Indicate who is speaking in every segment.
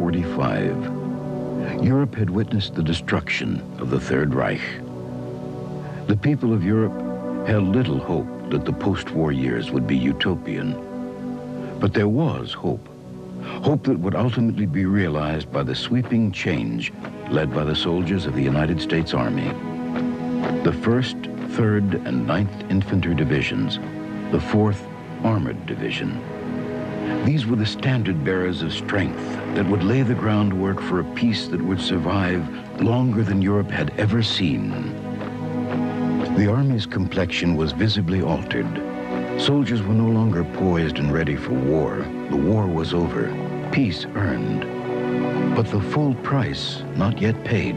Speaker 1: 1945, Europe had witnessed the destruction of the Third Reich. The people of Europe held little hope that the post-war years would be utopian. But there was hope. Hope that would ultimately be realized by the sweeping change led by the soldiers of the United States Army. The 1st, 3rd, and 9th Infantry Divisions, the 4th Armored Division. These were the standard bearers of strength that would lay the groundwork for a peace that would survive longer than Europe had ever seen. The Army's complexion was visibly altered. Soldiers were no longer poised and ready for war. The war was over, peace earned. But the full price not yet paid.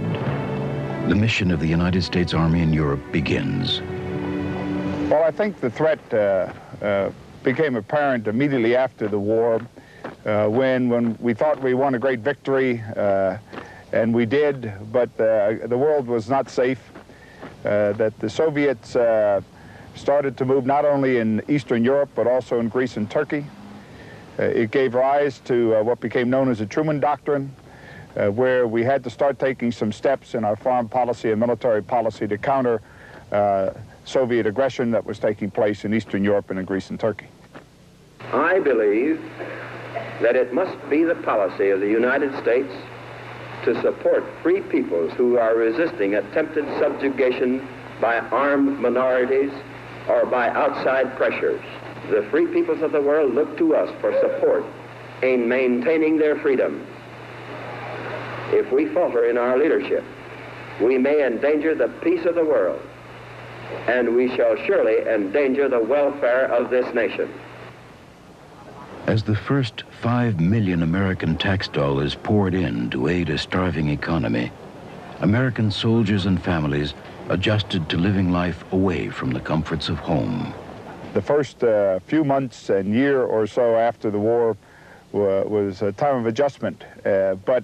Speaker 1: The mission of the United States Army in Europe begins.
Speaker 2: Well, I think the threat became apparent immediately after the war, when we thought we won a great victory, and we did, but the world was not safe. That the Soviets started to move not only in Eastern Europe, but also in Greece and Turkey. It gave rise to what became known as the Truman Doctrine, where we had to start taking some steps in our foreign policy and military policy to counter Soviet aggression that was taking place in Eastern Europe and in Greece and Turkey.
Speaker 3: I believe that it must be the policy of the United States to support free peoples who are resisting attempted subjugation by armed minorities or by outside pressures. The free peoples of the world look to us for support in maintaining their freedom. If we falter in our leadership, we may endanger the peace of the world, and we shall surely endanger the welfare of this nation.
Speaker 1: As the first 5 million American tax dollars poured in to aid a starving economy, American soldiers and families adjusted to living life away from the comforts of home.
Speaker 2: The first few months and year or so after the war was a time of adjustment, but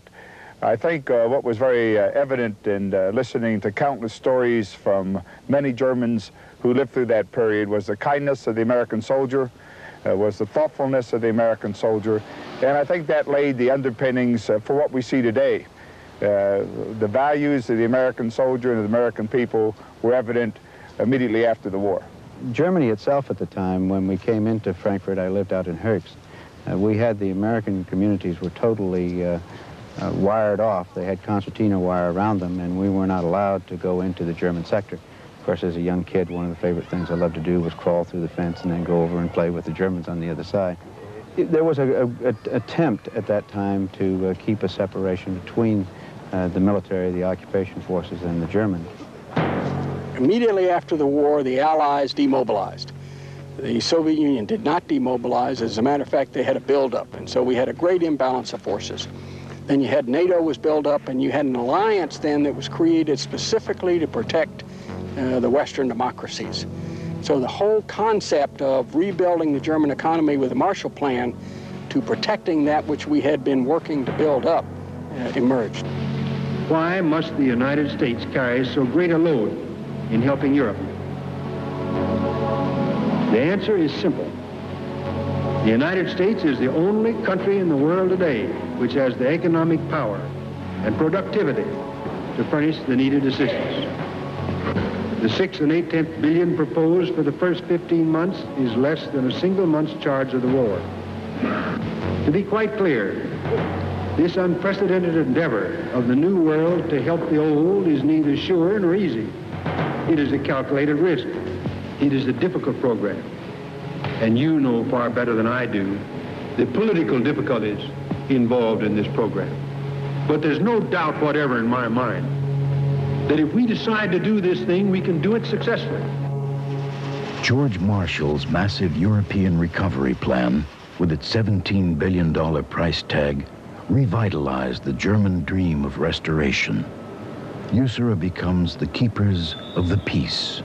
Speaker 2: I think what was very evident in listening to countless stories from many Germans who lived through that period was the kindness of the American soldier, was the thoughtfulness of the American soldier, and I think that laid the underpinnings for what we see today. The values of the American soldier and of the American people were evident immediately after the war.
Speaker 4: Germany itself at the time, when we came into Frankfurt, I lived out in Höchst, we had the American communities were totally wired off. They had concertina wire around them, and we were not allowed to go into the German sector. Of course, as a young kid, one of the favorite things I loved to do was crawl through the fence and then go over and play with the Germans on the other side. There was an attempt at that time to keep a separation between the military, the occupation forces, and the Germans.
Speaker 5: Immediately after the war, the Allies demobilized. The Soviet Union did not demobilize. As a matter of fact, they had a buildup, and so we had a great imbalance of forces. Then you had NATO was built up, and you had an alliance then that was created specifically to protect the Western democracies. So the whole concept of rebuilding the German economy with a Marshall Plan to protecting that which we had been working to build up emerged.
Speaker 6: Why must the United States carry so great a load in helping Europe? The answer is simple. The United States is the only country in the world today which has the economic power and productivity to furnish the needed assistance. The 6 1/8 billion proposed for the first 15 months is less than a single month's charge of the war. To be quite clear, this unprecedented endeavor of the new world to help the old is neither sure nor easy. It is a calculated risk. It is a difficult program. And you know far better than I do the political difficulties involved in this program. But there's no doubt whatever in my mind that if we decide to do this thing, we can do it successfully.
Speaker 1: George Marshall's massive European recovery plan, with its $17 billion price tag, revitalized the German dream of restoration. USAREUR becomes the keepers of the peace.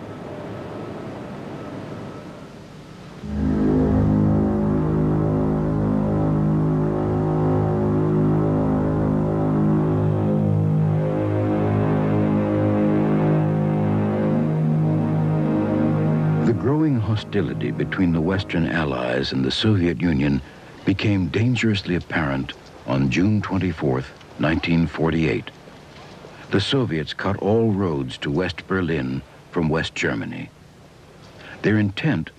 Speaker 1: The growing hostility between the Western Allies and the Soviet Union became dangerously apparent on June 24th, 1948, the Soviets cut all roads to West Berlin from West Germany. Their intent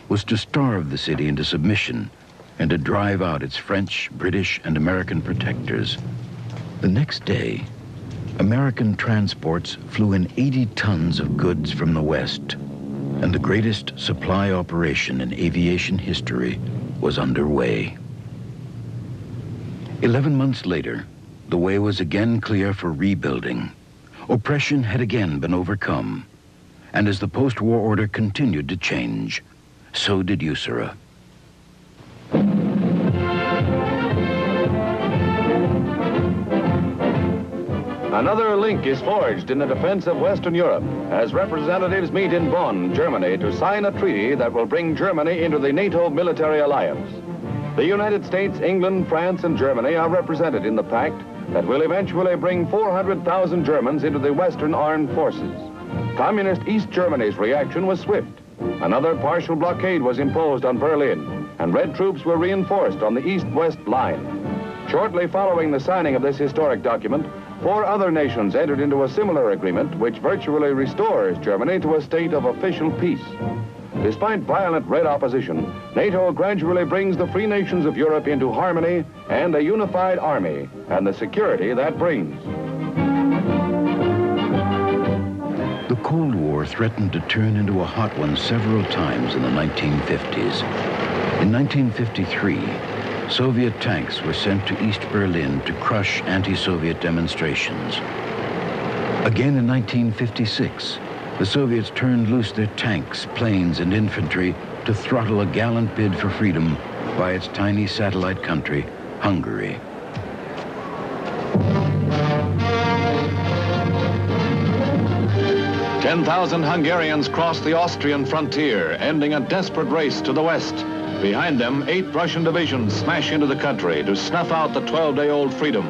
Speaker 1: was to starve the city into submission and to drive out its French, British, and American protectors. The next day, American transports flew in 80 tons of goods from the West, and the greatest supply operation in aviation history was underway. 11 months later, the way was again clear for rebuilding. Oppression had again been overcome, and as the post-war order continued to change, so did USAREUR.
Speaker 7: Another link is forged in the defense of Western Europe as representatives meet in Bonn, Germany, to sign a treaty that will bring Germany into the NATO military alliance. The United States, England, France, and Germany are represented in the pact that will eventually bring 400,000 Germans into the Western armed forces. Communist East Germany's reaction was swift. Another partial blockade was imposed on Berlin, and Red troops were reinforced on the east-west line. Shortly following the signing of this historic document, 4 other nations entered into a similar agreement which virtually restores Germany to a state of official peace. Despite violent Red opposition, NATO gradually brings the free nations of Europe into harmony and a unified army, and the security that brings.
Speaker 1: The Cold War threatened to turn into a hot one several times in the 1950s. In 1953, Soviet tanks were sent to East Berlin to crush anti-Soviet demonstrations. Again in 1956, the Soviets turned loose their tanks, planes, and infantry to throttle a gallant bid for freedom by its tiny satellite country, Hungary.
Speaker 7: Ten 10,000 Hungarians crossed the Austrian frontier, ending a desperate race to the west. Behind them, 8 Russian divisions smash into the country to snuff out the 12-day-old freedom.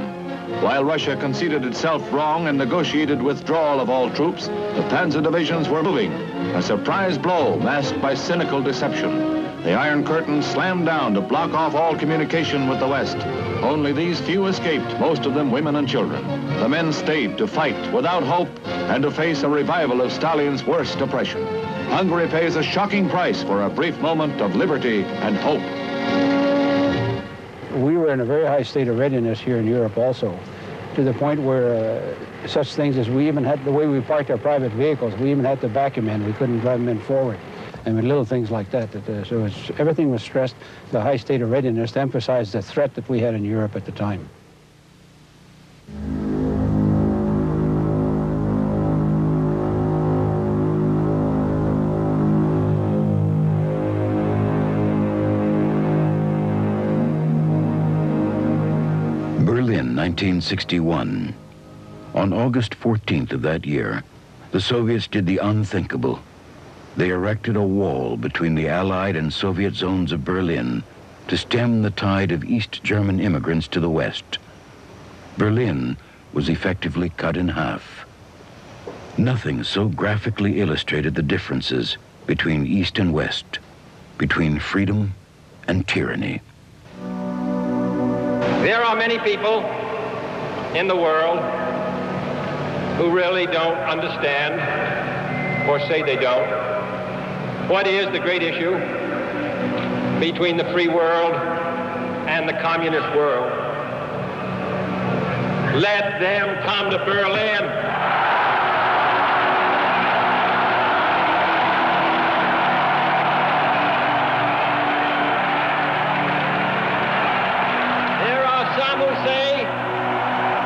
Speaker 7: While Russia conceded itself wrong and negotiated withdrawal of all troops, the Panzer divisions were moving, a surprise blow masked by cynical deception. The Iron Curtain slammed down to block off all communication with the West. Only these few escaped, most of them women and children. The men stayed to fight without hope and to face a revival of Stalin's worst oppression. Hungary pays a shocking price for a brief moment of liberty and hope.
Speaker 5: We were in a very high state of readiness here in Europe also, to the point where such things as we even had, the way we parked our private vehicles, we even had to back them in. We couldn't drive them in forward. I mean, little things like that. So everything was stressed, the high state of readiness, to emphasize the threat that we had in Europe at the time.
Speaker 1: Berlin, 1961. On August 14th of that year, the Soviets did the unthinkable. They erected a wall between the Allied and Soviet zones of Berlin to stem the tide of East German immigrants to the west. Berlin was effectively cut in half. Nothing so graphically illustrated the differences between East and West, between freedom and tyranny.
Speaker 3: There are many people in the world who really don't understand, or say they don't, what is the great issue between the free world and the communist world. Let them come to Berlin.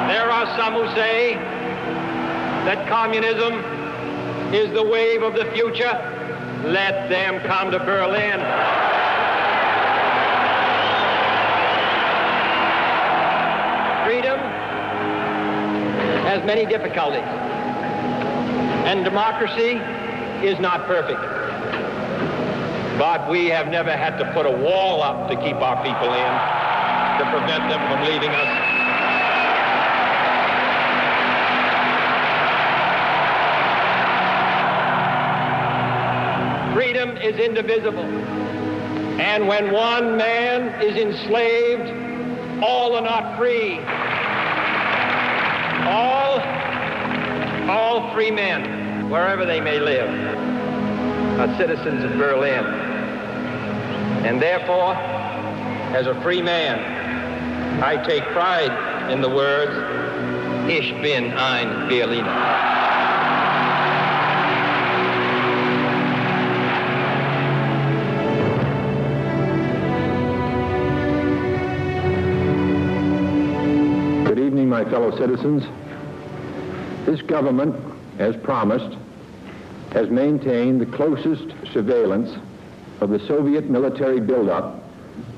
Speaker 3: There are some who say that communism is the wave of the future. Let them come to Berlin. Freedom has many difficulties, and democracy is not perfect. But we have never had to put a wall up to keep our people in, to prevent them from leaving us. Freedom is indivisible, and when one man is enslaved,
Speaker 8: all are not free. All free men, wherever they may live, are citizens of Berlin. And therefore, as a free man, I take pride in the words, Ich bin ein Berliner.
Speaker 6: My fellow citizens, this government, as promised, has maintained the closest surveillance of the Soviet military buildup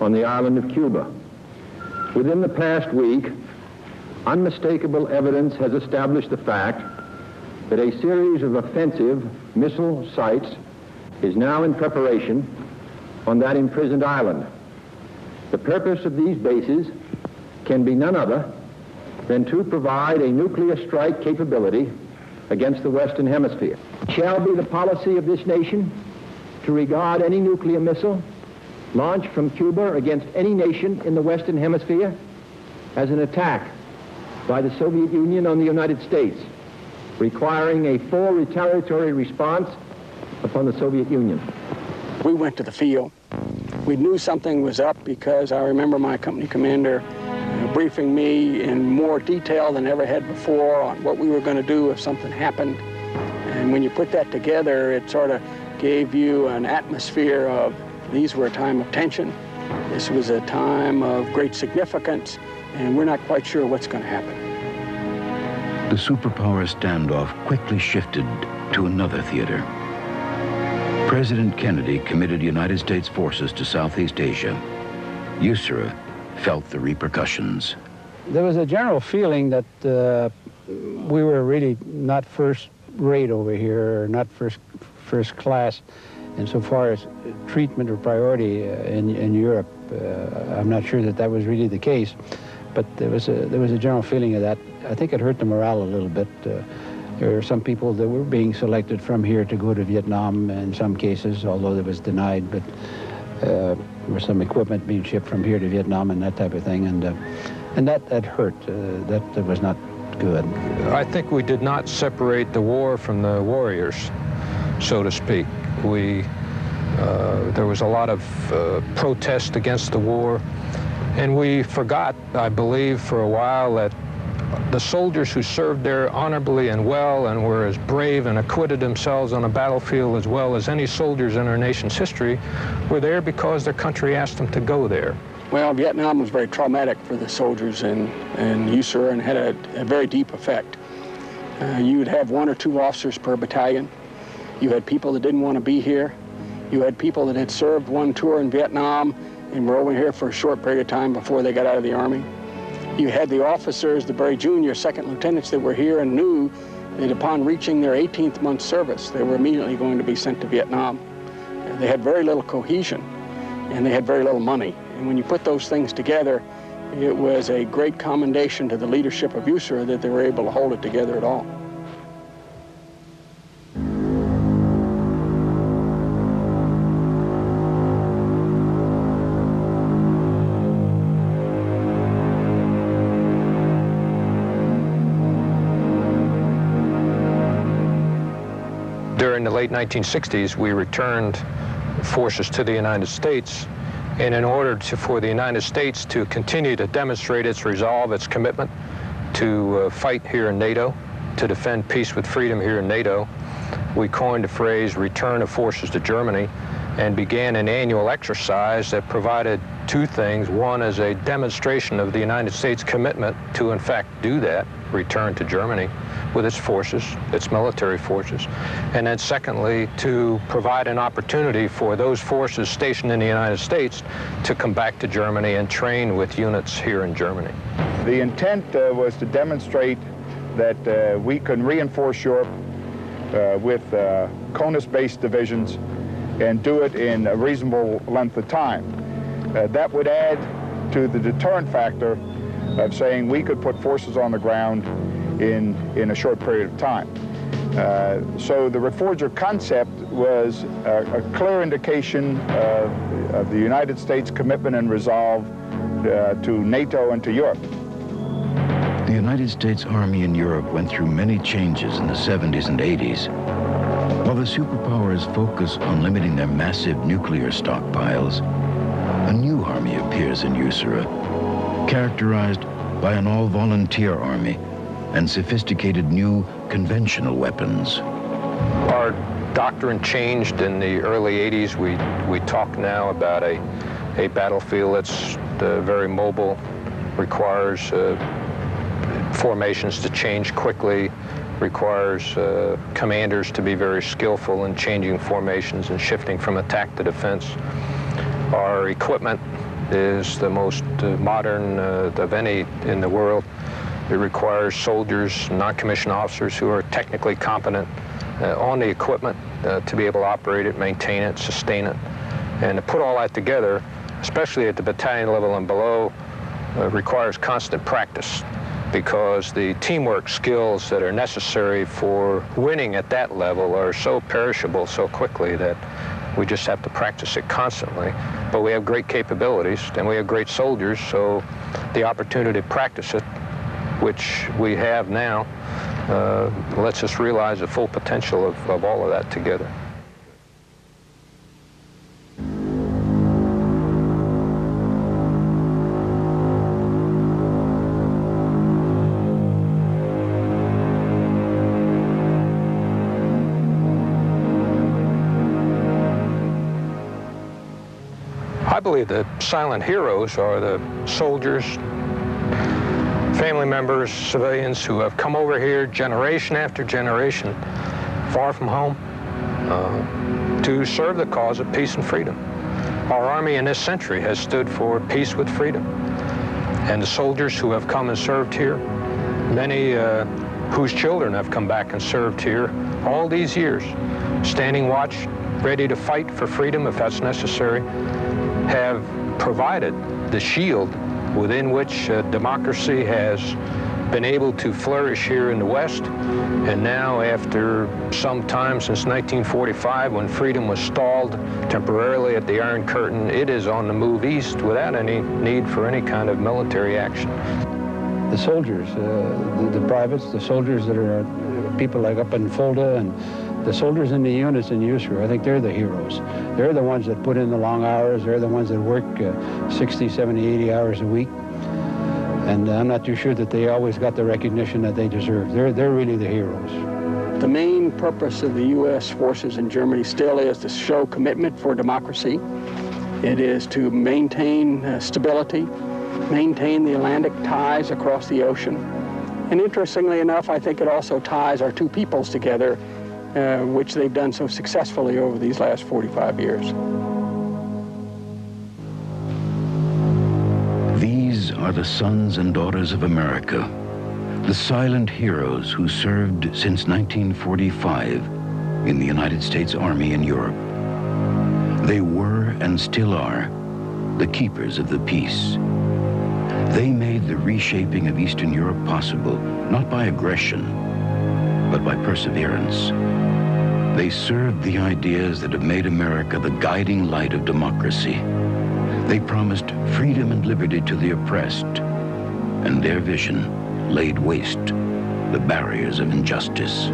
Speaker 6: on the island of Cuba. Within the past week, unmistakable evidence has established the fact that a series of offensive missile sites is now in preparation on that imprisoned island. The purpose of these bases can be none other than to provide a nuclear strike capability against the Western Hemisphere. It shall be the policy of this nation to regard any nuclear missile launched from Cuba against any nation in the Western Hemisphere as an attack by the Soviet Union on the United States, requiring a full retaliatory response upon the Soviet Union.
Speaker 5: We went to the field. We knew something was up because I remember my company commander briefing me in more detail than ever had before on what we were going to do if something happened. And when you put that together, it sort of gave you an atmosphere of these were a time of tension. This was a time of great significance, and we're not quite sure what's going to happen.
Speaker 1: The superpower standoff quickly shifted to another theater. President Kennedy committed United States forces to Southeast Asia. USAREUR felt the repercussions.
Speaker 4: There was a general feeling that we were really not first rate over here, or not first class insofar as treatment or priority in Europe. I'm not sure that was really the case, but there was a general feeling of that. I think it hurt the morale a little bit. There were some people that were being selected from here to go to Vietnam in some cases, although that was denied, but there was some equipment being shipped from here to Vietnam and that type of thing, and that hurt. That was not good.
Speaker 9: I think we did not separate the war from the warriors, so to speak. There was a lot of protest against the war, and we forgot, I believe, for a while that the soldiers who served there honorably and well and were as brave and acquitted themselves on a battlefield as well as any soldiers in our nation's history were there because their country asked them to go there.
Speaker 5: Well, Vietnam was very traumatic for the soldiers in USAREUR and had a very deep effect. You would have 1 or 2 officers per battalion. You had people that didn't want to be here. You had people that had served one tour in Vietnam and were over here for a short period of time before they got out of the Army. You had the officers, the very junior second lieutenants that were here and knew that upon reaching their 18th month service, they were immediately going to be sent to Vietnam. They had very little cohesion, and they had very little money. And when you put those things together, it was a great commendation to the leadership of USAREUR that they were able to hold it together at all.
Speaker 9: During the late 1960s, we returned forces to the United States, and in order for the United States to continue to demonstrate its resolve, its commitment to fight here in NATO, to defend peace with freedom here in NATO, we coined the phrase return of forces to Germany and began an annual exercise that provided 2 things. One is a demonstration of the United States commitment to, in fact, do that, return to Germany with its forces, its military forces. And then secondly, to provide an opportunity for those forces stationed in the United States to come back to Germany and train with units here in Germany.
Speaker 2: The intent was to demonstrate that we can reinforce Europe with CONUS-based divisions and do it in a reasonable length of time. That would add to the deterrent factor of saying we could put forces on the ground in a short period of time. So the Reforger concept was a clear indication of the United States' commitment and resolve to NATO and to Europe.
Speaker 1: The United States Army in Europe went through many changes in the 70s and 80s. While the superpowers focus on limiting their massive nuclear stockpiles, a new army appears in USAREUR, characterized by an all-volunteer army and sophisticated new conventional weapons.
Speaker 9: Our doctrine changed in the early 80s. We talk now about a battlefield that's very mobile, requires formations to change quickly, requires commanders to be very skillful in changing formations and shifting from attack to defense. Our equipment is the most modern of any in the world. It requires soldiers, non-commissioned officers who are technically competent on the equipment to be able to operate it, maintain it, sustain it. And to put all that together, especially at the battalion level and below, requires constant practice, because the teamwork skills that are necessary for winning at that level are so perishable so quickly that we just have to practice it constantly. But we have great capabilities and we have great soldiers, so the opportunity to practice it, which we have now, lets us realize the full potential of all of that together. I believe the silent heroes are the soldiers, family members, civilians who have come over here generation after generation, far from home, to serve the cause of peace and freedom. Our Army in this century has stood for peace with freedom. And the soldiers who have come and served here, many whose children have come back and served here all these years, standing watch, ready to fight for freedom if that's necessary, have provided the shield within which democracy has been able to flourish here in the West. And now, after some time since 1945, when freedom was stalled temporarily at the Iron Curtain, it is on the move east without any need for any kind of military action.
Speaker 4: The soldiers, the privates, the soldiers that are people like up in Fulda, and the soldiers in the units in USAREUR, I think they're the heroes. They're the ones that put in the long hours. They're the ones that work 60, 70, 80 hours a week. And I'm not too sure that they always got the recognition that they deserve. They're really the heroes.
Speaker 5: The main purpose of the U.S. forces in Germany still is to show commitment for democracy. It is to maintain stability, maintain the Atlantic ties across the ocean. And interestingly enough, I think it also ties our two peoples together, which they've done so successfully over these last 45 years.
Speaker 1: These are the sons and daughters of America, the silent heroes who served since 1945 in the United States Army in Europe. They were and still are the keepers of the peace. They made the reshaping of Eastern Europe possible, not by aggression, but by perseverance. They served the ideas that have made America the guiding light of democracy. They promised freedom and liberty to the oppressed, and their vision laid waste the barriers of injustice.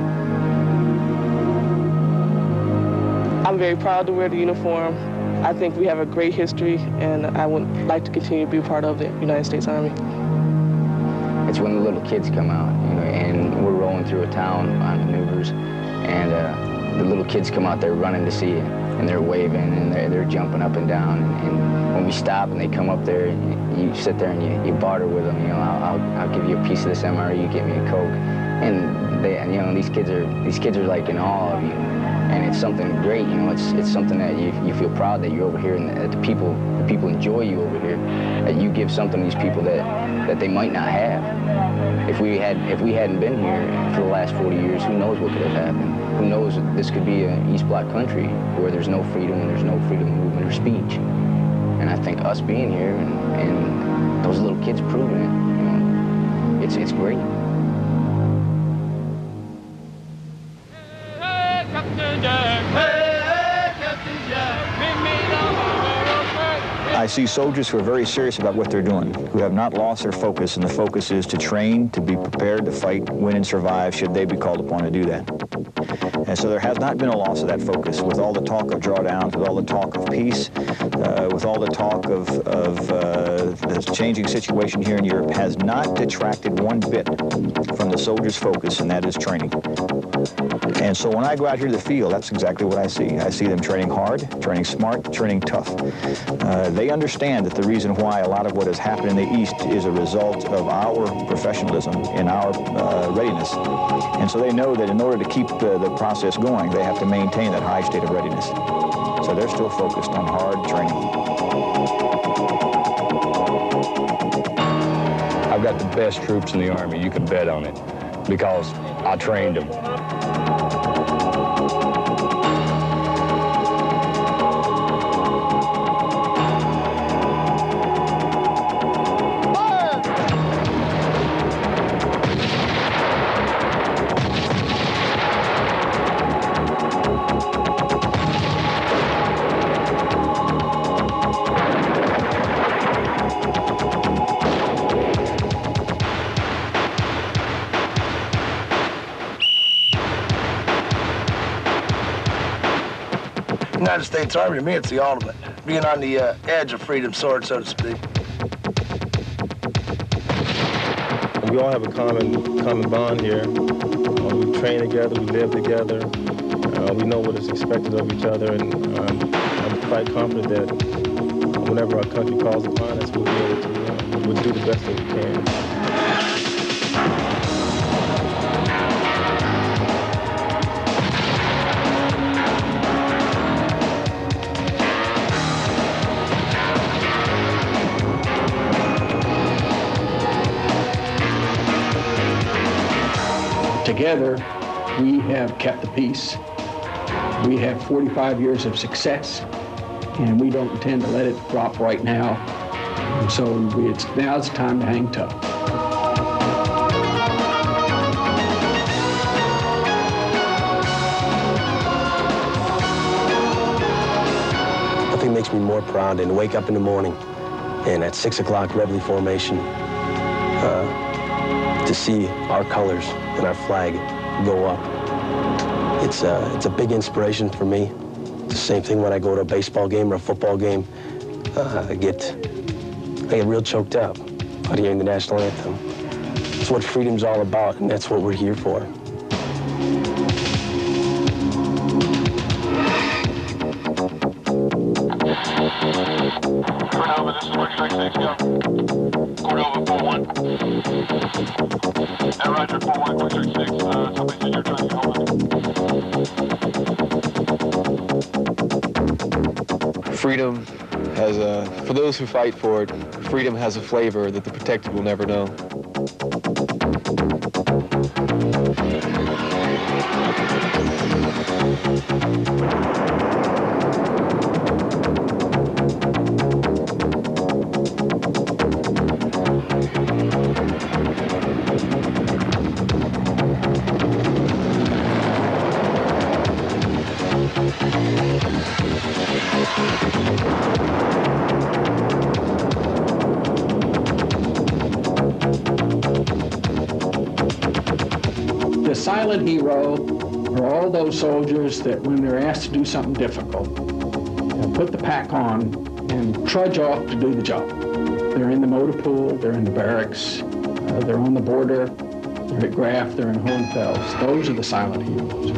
Speaker 10: I'm very proud to wear the uniform. I think we have a great history, and I would like to continue to be a part of the United States Army.
Speaker 11: It's when the little kids come out, and we're rolling through a town on maneuvers, and the little kids come out there running to see you, and they're waving, and they're jumping up and down. And when we stop and they come up there, you sit there and you barter with them. I'll give you a piece of this MRE, you give me a Coke, and these kids are like in awe of you, and it's something great. It's something that you feel proud that you're over here, and that the people enjoy you over here. That you give something to these people that they might not have. If we hadn't been here for the last 40 years, who knows what could have happened? Who knows, this could be an East Bloc country where there's no freedom and there's no freedom of movement or speech. And I think us being here and those little kids proving it, it's great.
Speaker 12: Hey, Captain Jack! Hey, Captain Jack! Bring me the harbor of I see soldiers who are very serious about what they're doing, who have not lost their focus, and the focus is to train, to be prepared to fight, win, and survive should they be called upon to do that. And so there has not been a loss of that focus. With all the talk of drawdowns, with all the talk of peace, with all the talk of the changing situation here in Europe, has not detracted one bit from the soldier's focus, and that is training. And so when I go out here to the field, that's exactly what I see. I see them training hard, training smart, training tough. They understand that the reason why a lot of what has happened in the East is a result of our professionalism and our readiness. And so they know that in order to keep the process going, they have to maintain that high state of readiness. So they're still focused on hard training.
Speaker 13: I've got the best troops in the Army, you can bet on it, because I trained them.
Speaker 14: United States Army, to me, it's the ultimate. Being on the edge of freedom's sword, so to speak.
Speaker 15: We all have a common bond here. We train together, we live together. We know what is expected of each other, and I'm quite confident that whenever our country calls upon us, we'll be able to we'll do the best that we can.
Speaker 5: Together, we have kept the peace. We have 45 years of success, and we don't intend to let it drop right now. And so now's the time to hang tough.
Speaker 16: Nothing makes me more proud than to wake up in the morning and at 6 o'clock Reveille formation to see our colors and our flag go up. It's a big inspiration for me. It's the same thing when I go to a baseball game or a football game. I get real choked up out hearing the national anthem. It's what freedom's all about, and that's what we're here for.
Speaker 17: Cordova, this is where Strike 6 go. Cordova, 4-1. Roger, 4-1, Quick Strike 6. Somebody said you're trying to get hold of it.
Speaker 18: Freedom has for those who fight for it, freedom has a flavor that the protected will never know.
Speaker 5: The silent hero are all those soldiers that when they're asked to do something difficult, put the pack on and trudge off to do the job. They're in the motor pool, they're in the barracks, they're on the border, they're at Graf, they're in Hohenfels. Those are the silent heroes.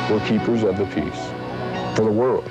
Speaker 13: We're keepers of the peace for the world.